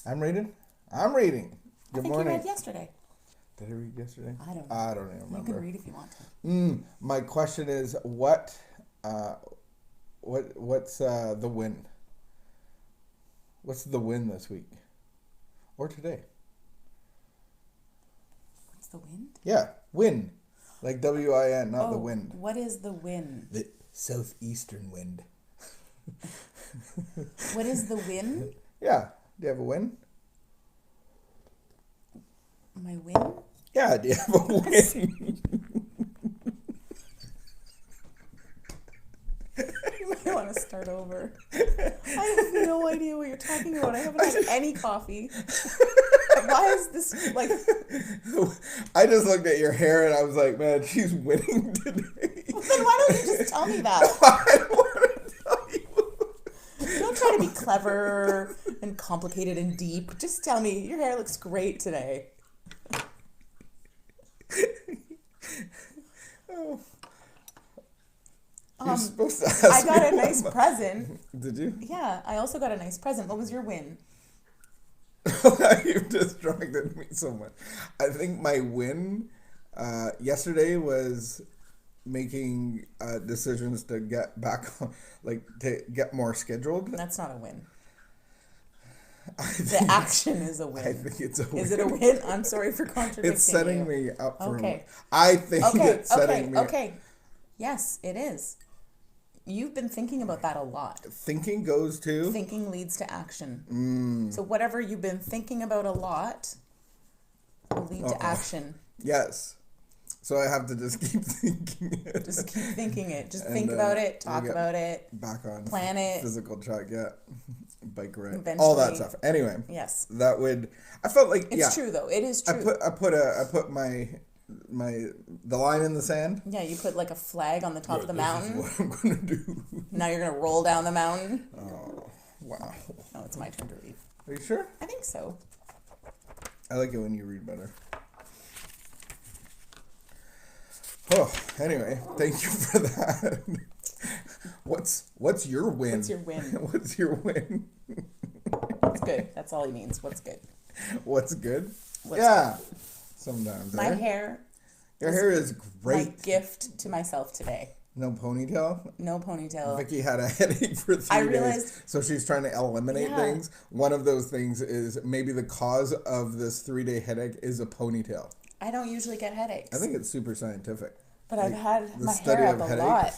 I'm reading. I'm reading. I Good think morning. you read yesterday. Did I read yesterday? I don't know. I don't even You remember. can read if you want to. My question is, what's the win? What's the win this week or today? What's the wind? Yeah, win, like WIN, not the wind. What is the wind? The southeastern wind. What is the win? Yeah. Do you have a win? My win? Yeah. Do you have a win? You might want to start over. I have no idea what you're talking about. I haven't had any coffee. Why is this like... I just looked at your hair and I was like, man, she's winning today. Well, then why don't you just tell me that? I don't want to tell you. Don't try to be clever and complicated and deep. Just tell me, your hair looks great today. Oh. You're supposed to ask I got me a nice what present. Did you? Yeah, I also got a nice present. What was your win? You've distracted me so much. I think my win yesterday was making decisions to get back on, like to get more scheduled. That's not a win. The action is a win. I think it's a win. Is it a win? I'm sorry for contradicting It's setting you. me up for. Okay. I think it's setting me. Okay. Yes, it is. You've been thinking about that a lot. Thinking goes to. Thinking leads to action. So whatever you've been thinking about a lot will lead to action. Yes. So I have to just keep thinking it. Just keep thinking it. Just think about it. Talk about it. Back on. Plan it. Physical track, yeah. Bike ride. Eventually. All that stuff. Anyway. Yes. That would. I felt like It's true though. It is true. I put the line in the sand. Yeah, you put like a flag on the top of the mountain. This is what I'm gonna do. Now you're gonna roll down the mountain. Oh, wow. Oh, it's my turn to read. Are you sure? I think so. I like it when you read better. Oh, anyway, thank you for that. What's your win? What's your win? What's your win? What's good? That's all he means. What's good? What's good? What's yeah. Good? Sometimes. My hair. Your hair is great. My gift to myself today. No ponytail? No ponytail. Vicky had a headache for 3 days, so she's trying to eliminate things. One of those things is maybe the cause of this 3-day headache is a ponytail. I don't usually get headaches. I think it's super scientific. But I've had my hair up a lot.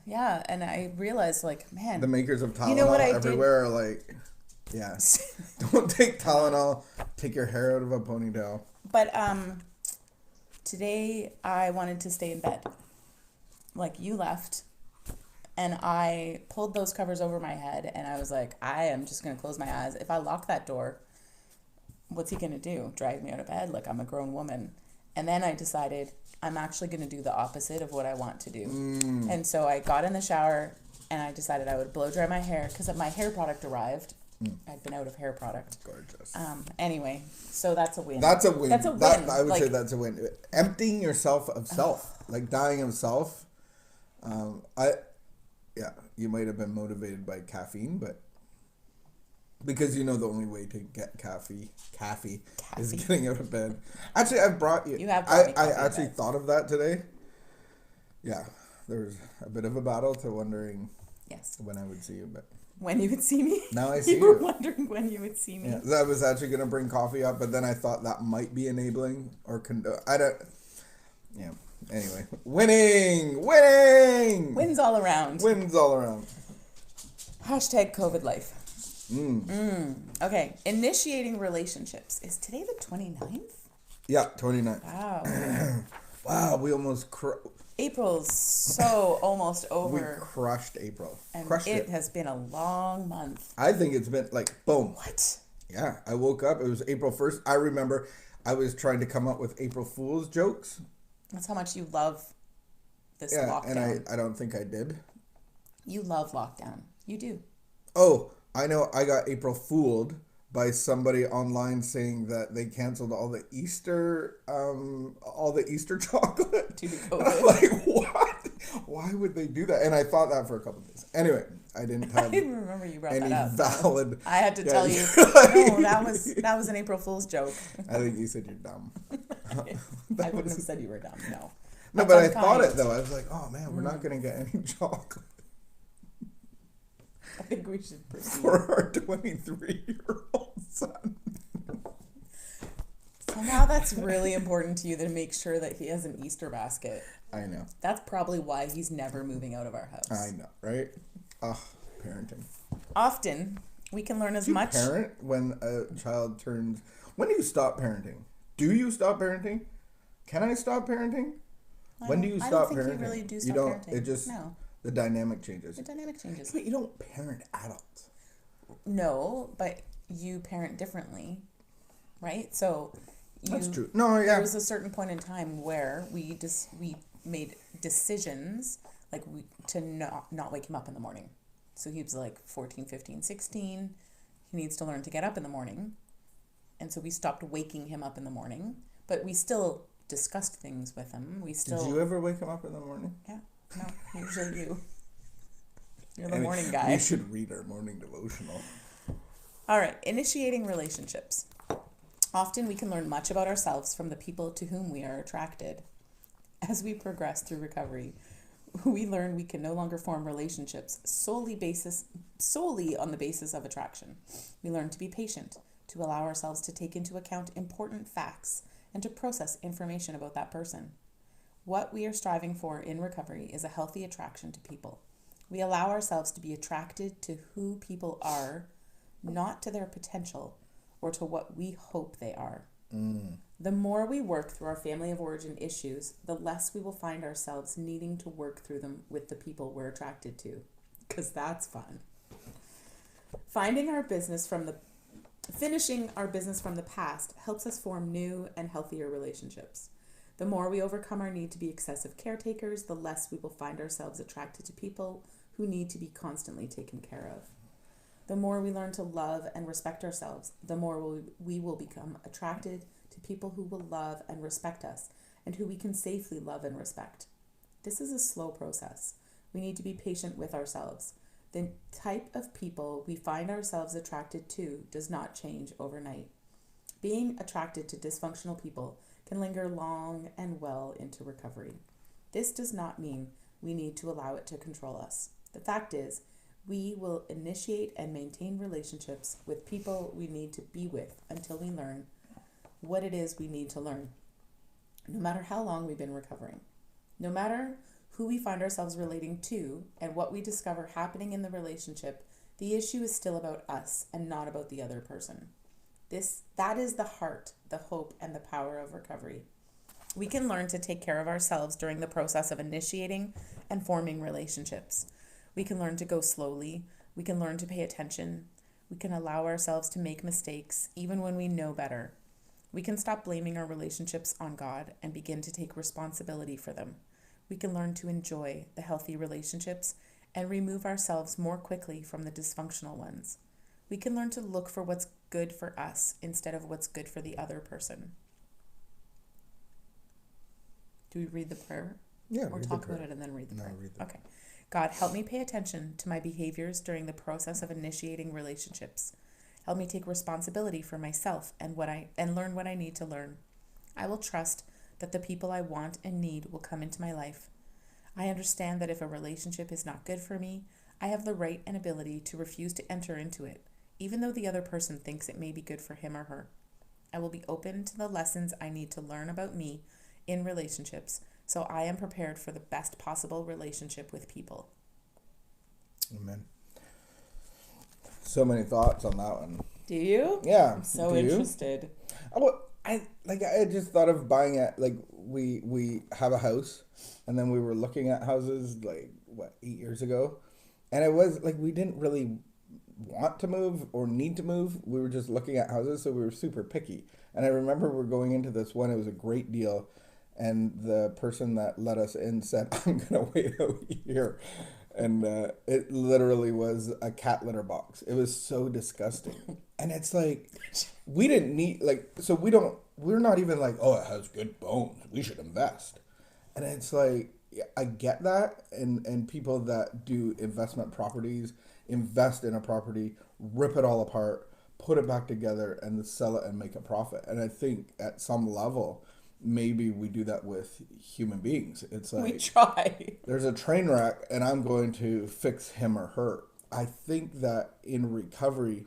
Yeah, and I realized, like, man. The makers of Tylenol everywhere are like, yeah, don't take Tylenol. Take your hair out of a ponytail. But today I wanted to stay in bed. Like, you left, and I pulled those covers over my head, and I was like, I am just going to close my eyes. If I lock that door, what's he going to do? Drag me out of bed? Like, I'm a grown woman. And then I decided I'm actually going to do the opposite of what I want to do. And so I got in the shower, and I decided I would blow dry my hair, because my hair product arrived. I'd been out of hair product. Gorgeous. Anyway, so that's a win. That's a win. That's a win. I would say that's a win. Emptying yourself of self, like dying of self. You might have been motivated by caffeine, but because you know the only way to get caffeine is getting out of bed. Actually, I've brought you. You have brought me I coffee actually thought of that today. Yeah, there was a bit of a battle to wondering when I would see you, but when you would see me. Now I see you. You were wondering when you would see me. Yeah, I was actually gonna bring coffee up, but then I thought that might be enabling or I don't. Yeah. Anyway, winning! Wins all around. Hashtag COVID life. Okay, initiating relationships. Is today the 29th? Yeah, 29th. Wow. Wow, we almost... April's so almost over. We crushed April. And crushed it has been a long month. I think it's been like, boom. What? Yeah, I woke up. It was April 1st. I remember I was trying to come up with April Fool's jokes. That's how much you love this lockdown. And I don't think I did. You love lockdown. You do. Oh, I know. I got April Fooled by somebody online saying that they canceled all the Easter chocolate Due to I'm COVID. like, what? Why would they do that? And I thought that for a couple of days. Anyway, I didn't I have didn't remember you brought any that up. valid. I had to tell you. like- No, that was an April Fool's joke. I think you said you're dumb. I wouldn't have said you were dumb. No. No, That's but I unkind. thought it though. I was like, oh man, we're not gonna get any chocolate I think we should proceed. for our 23-year-old son. Somehow that's really important to you to make sure that he has an Easter basket. I know. That's probably why he's never moving out of our house. I know, right? Ugh, parenting. Often, we can learn as Do you much. parent when a child turns? When do you stop parenting? Do you stop parenting? Can I stop parenting? When do you I stop don't think parenting? you really do You stop don't. parenting. It just No. the dynamic changes. The dynamic changes. But you don't parent adults. No, but you parent differently, right? So That's true. No, yeah. there was a certain point in time where we made decisions like to not wake him up in the morning. So he was like 14, 15, 16. He needs to learn to get up in the morning. And so we stopped waking him up in the morning, but we still discussed things with him. Did you ever wake him up in the morning? Yeah. No, usually you. You're the morning guy. You should read our morning devotional. All right, initiating relationships. Often we can learn much about ourselves from the people to whom we are attracted. As we progress through recovery, we learn we can no longer form relationships solely on the basis of attraction. We learn to be patient, to allow ourselves to take into account important facts, and to process information about that person. What we are striving for in recovery is a healthy attraction to people. We allow ourselves to be attracted to who people are, not to their potential or to what we hope they are. The more we work through our family of origin issues, the less we will find ourselves needing to work through them with the people we're attracted to, because that's fun. Finishing our business from the past helps us form new and healthier relationships. The more we overcome our need to be excessive caretakers, the less we will find ourselves attracted to people who need to be constantly taken care of. The more we learn to love and respect ourselves, the more we will become attracted to people who will love and respect us and who we can safely love and respect. This is a slow process. We need to be patient with ourselves. The type of people we find ourselves attracted to does not change overnight. Being attracted to dysfunctional people can linger long and well into recovery. This does not mean we need to allow it to control us. The fact is, we will initiate and maintain relationships with people we need to be with until we learn what it is we need to learn, no matter how long we've been recovering. No matter who we find ourselves relating to and what we discover happening in the relationship, the issue is still about us and not about the other person. That is the heart, the hope, and the power of recovery. We can learn to take care of ourselves during the process of initiating and forming relationships. We can learn to go slowly. We can learn to pay attention. We can allow ourselves to make mistakes, even when we know better. We can stop blaming our relationships on God and begin to take responsibility for them. We can learn to enjoy the healthy relationships and remove ourselves more quickly from the dysfunctional ones. We can learn to look for what's good for us instead of what's good for the other person. Do we read the prayer? Yeah, Or talk about it and then read the prayer? read the Okay. God, help me pay attention to my behaviors during the process of initiating relationships. Help me take responsibility for myself and learn what I need to learn. I will trust that the people I want and need will come into my life. I understand that if a relationship is not good for me, I have the right and ability to refuse to enter into it, even though the other person thinks it may be good for him or her. I will be open to the lessons I need to learn about me in relationships, so I am prepared for the best possible relationship with people. Amen. So many thoughts on that one. Do you? Yeah. I'm so Do you? interested. I just thought of buying it. Like we have a house, and then we were looking at houses 8 years ago, and it was like we didn't really want to move or need to move. We were just looking at houses, so we were super picky. And I remember we're going into this one. It was a great deal, and the person that let us in said, "I'm gonna wait a year." And it literally was a cat litter box. It was so disgusting. And it's like, we didn't need, we're not even like, oh, it has good bones, we should invest. And it's like, I get that, and people that do investment properties invest in a property, rip it all apart, put it back together, and then sell it and make a profit. And I think at some level, maybe we do that with human beings. It's like We try. there's a train wreck, and I'm going to fix him or her. I think that in recovery,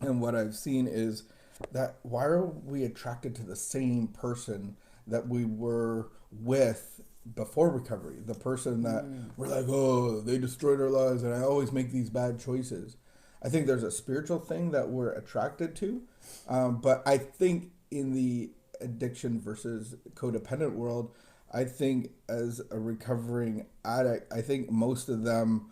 and what I've seen is that why are we attracted to the same person that we were with before recovery? The person that we're like, oh, they destroyed our lives and I always make these bad choices. I think there's a spiritual thing that we're attracted to. But I think in the addiction versus codependent world, I think as a recovering addict, I think most of them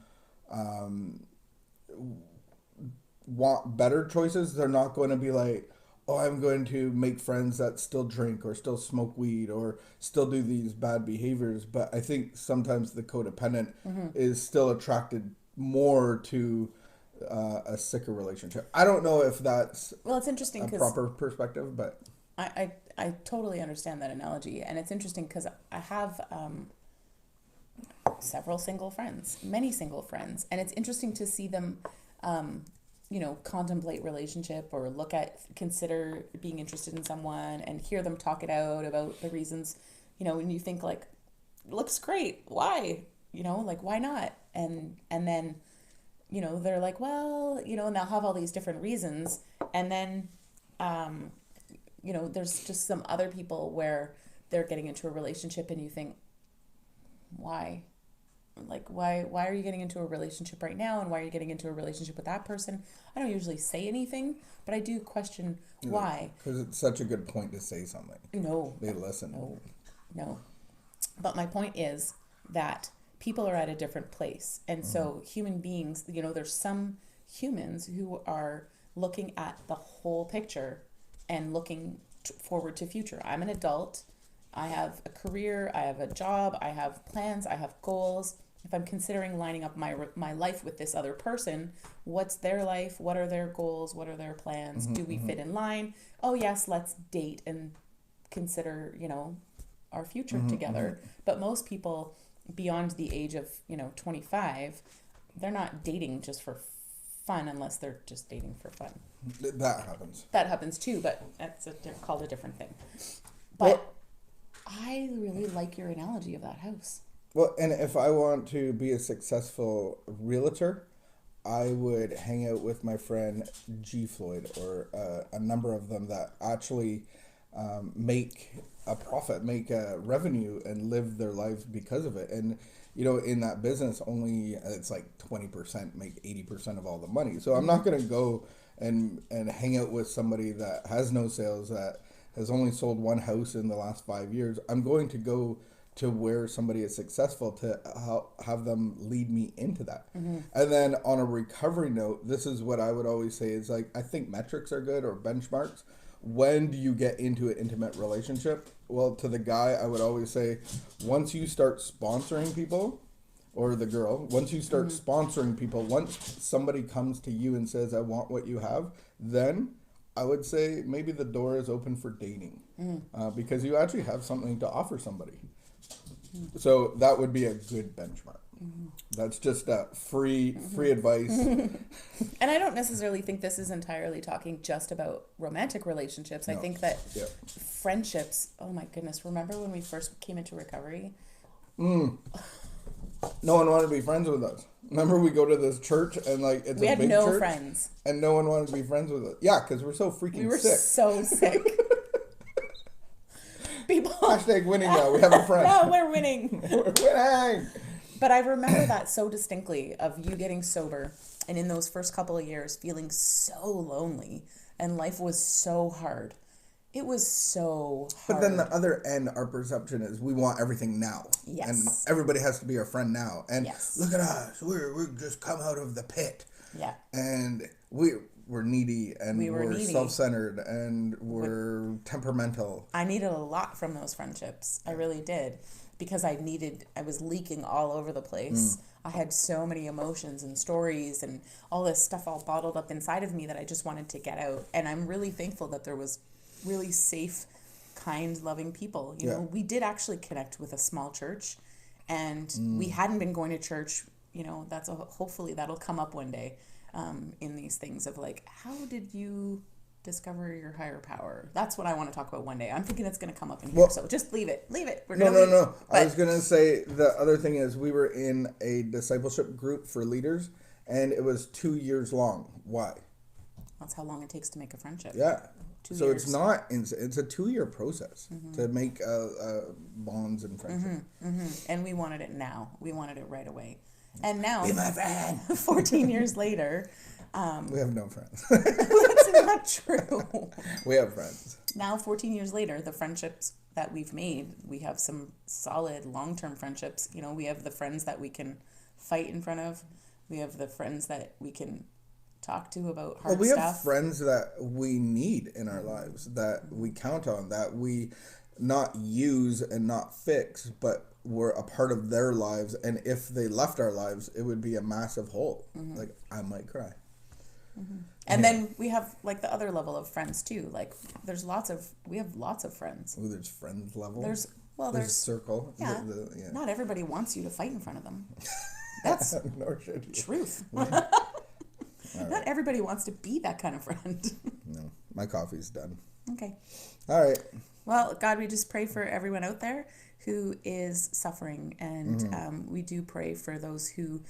want better choices. They're not going to be like, oh, I'm going to make friends that still drink or still smoke weed or still do these bad behaviors. But I think sometimes the codependent is still attracted more to a sicker relationship. I don't know if that's Well, it's interesting a because proper perspective, but I totally understand that analogy. And it's interesting because I have several single friends, many single friends. And it's interesting to see them, contemplate relationship or consider being interested in someone and hear them talk it out about the reasons, when you think like, looks great. Why? Like, why not? And then, they're like, well, and they'll have all these different reasons. And then, there's just some other people where they're getting into a relationship and you think, why? Like, why are you getting into a relationship right now? And why are you getting into a relationship with that person? I don't usually say anything, but I do question why. Because it's such a good point to say something. No. They listen. No. But my point is that people are at a different place. And so human beings, there's some humans who are looking at the whole picture and looking forward to future. I'm an adult. I have a career. I have a job. I have plans. I have goals. If I'm considering lining up my life with this other person, what's their life? What are their goals? What are their plans? Do we fit in line? Oh, yes, let's date and consider, our future together. But most people beyond the age of, 25, they're not dating just for fun unless they're just dating for fun. That happens. That happens too, but that's called a different thing. But I really like your analogy of that house. Well, and if I want to be a successful realtor, I would hang out with my friend G. Floyd or a number of them that actually make a profit, make a revenue, and live their lives because of it. And in that business, only it's like 20% make 80% of all the money. So I'm not going to go and hang out with somebody that has no sales, that has only sold one house in the last 5 years. I'm going to go to where somebody is successful to have them lead me into that. And then on a recovery note, this is what I would always say is like, I think metrics are good or benchmarks. When do you get into an intimate relationship? Well, to the guy, I would always say, once you start sponsoring people, or the girl, once you start sponsoring people, once somebody comes to you and says, I want what you have, then I would say maybe the door is open for dating because you actually have something to offer somebody. So that would be a good benchmark. That's just free advice. And I don't necessarily think this is entirely talking just about romantic relationships. No. I think that friendships, oh my goodness, remember when we first came into recovery? No one wanted to be friends with us. Remember we go to this church and like it's we a had big no church friends. And no one wanted to be friends with us. Yeah, because we're so freaking sick. We were so sick. People. Hashtag winning now. We have a friend. No, we're winning. We're winning. But I remember that so distinctly of you getting sober and in those first couple of years feeling so lonely and life was so hard. It was so hard. But then the other end, our perception is we want everything now. Yes. And everybody has to be our friend now. And yes. Look at us. We're just come out of the pit. Yeah. And we're needy and we're self-centered and we're temperamental. I needed a lot from those friendships. I really did. Because I was leaking all over the place. I had so many emotions and stories and all this stuff all bottled up inside of me that I just wanted to get out. And I'm really thankful that there was really safe, kind, loving people. You know, we did actually connect with a small church and we hadn't been going to church. You know, hopefully that'll come up one day in these things of like, how did you discover your higher power? That's what I want to talk about one day. I'm thinking it's going to come up in here, so just leave it. No. I was going to say the other thing is we were in a discipleship group for leaders, and it was 2 years long. Why? That's how long it takes to make a friendship. Yeah. 2 so years. It's a 2-year process to make bonds and friendship. And we wanted it now. We wanted it right away. And now, be my friend. 14 years later, we have no friends. that's not true. We have friends. Now, 14 years later, the friendships that we've made, we have some solid long-term friendships. You know, we have the friends that we can fight in front of. We have the friends that we can talk to about hard stuff. We have friends that we need in our lives, that we count on, that we not use and not fix, but we're a part of their lives. And if they left our lives, it would be a massive hole. Like, I might cry. And then we have like the other level of friends too. Like we have lots of friends. Oh, there's friends level. There's circle. Yeah. Yeah. Not everybody wants you to fight in front of them. That's Nor should you. truth. Right. Not everybody wants to be that kind of friend. No, my coffee's done. Okay. All right. Well, God, we just pray for everyone out there who is suffering, and we do pray for those who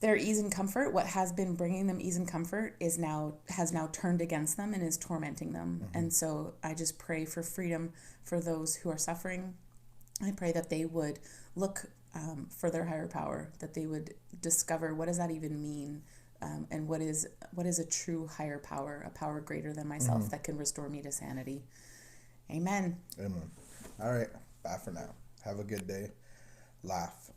their ease and comfort, what has been bringing them ease and comfort, has now turned against them and is tormenting them. And so I just pray for freedom for those who are suffering. I pray that they would look for their higher power, that they would discover what does that even mean, and what is a true higher power, a power greater than myself that can restore me to sanity. Amen. Amen. All right. Bye for now. Have a good day. Laugh.